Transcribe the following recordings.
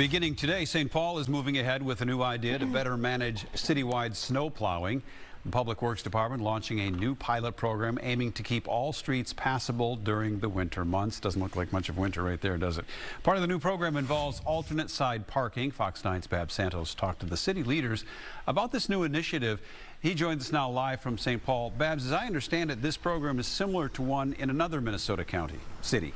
Beginning today, St. Paul is moving ahead with a new idea to better manage citywide snow plowing. The Public Works Department launching a new pilot program aiming to keep all streets passable during the winter months. Doesn't look like much of winter right there, does it? Part of the new program involves alternate side parking. Fox 9's Babs Santos talked to the city leaders about this new initiative. He joins us now live from St. Paul. Babs, as I understand it, this program is similar to one in another Minnesota city.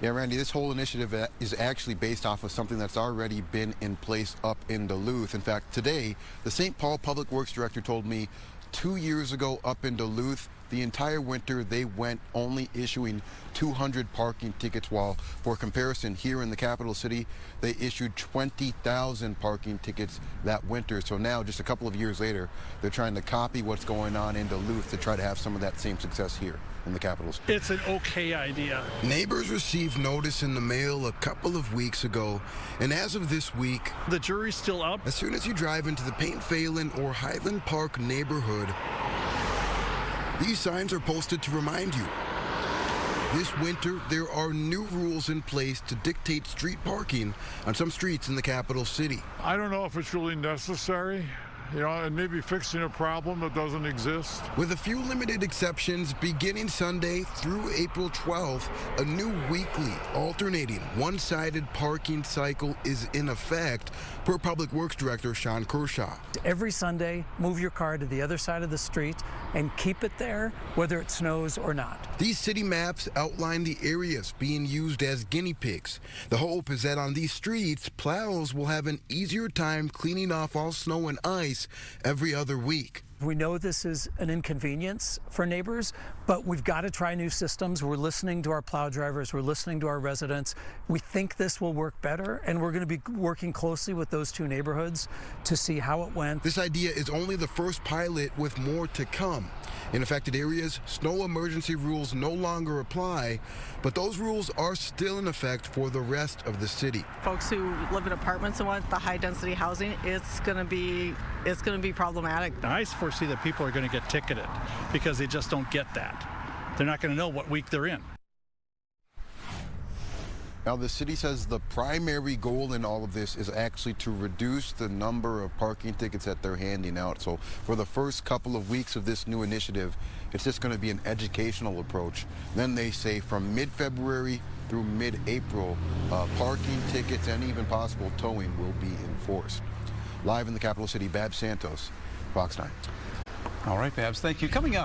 Yeah, Randy, this whole initiative is actually based off of something that's already been in place up in Duluth. In fact, today, the St. Paul Public Works Director told me 2 years ago up in Duluth, the entire winter they went only issuing 200 parking tickets, while for comparison here in the capital city, they issued 20,000 parking tickets that winter. So now, just a couple of years later, they're trying to copy what's going on in Duluth to try to have some of that same success here in the capital city. It's an okay idea. Neighbors received notice in the mail a couple of weeks ago, and as of this week, the jury's still out. As soon as you drive into the Payne-Phalen or Highland Park neighborhood, these signs are posted to remind you. This winter, there are new rules in place to dictate street parking on some streets in the capital city. I don't know if it's really necessary, and maybe fixing a problem that doesn't exist. With a few limited exceptions, beginning Sunday through April 12th, a new weekly alternating one-sided parking cycle is in effect, per Public Works Director Sean Kershaw. Every Sunday, move your car to the other side of the street and keep it there, whether it snows or not. These city maps outline the areas being used as guinea pigs. The hope is that on these streets, plows will have an easier time cleaning off all snow and ice every other week. We know this is an inconvenience for neighbors, but we've got to try new systems. We're listening to our plow drivers. We're listening to our residents. We think this will work better, and we're going to be working closely with those two neighborhoods to see how it went. This idea is only the first pilot, with more to come. In affected areas, snow emergency rules no longer apply, but those rules are still in effect for the rest of the city. Folks who live in apartments and want the high-density housing, it's going to be problematic. I foresee that people are going to get ticketed because they just don't get that. They're not going to know what week they're in. Now, the city says the primary goal in all of this is actually to reduce the number of parking tickets that they're handing out. So for the first couple of weeks of this new initiative, it's just going to be an educational approach. Then they say from mid-February through mid-April, parking tickets and even possible towing will be enforced. Live in the capital city, Babs Santos, Fox 9. All right, Babs, thank you. Coming up.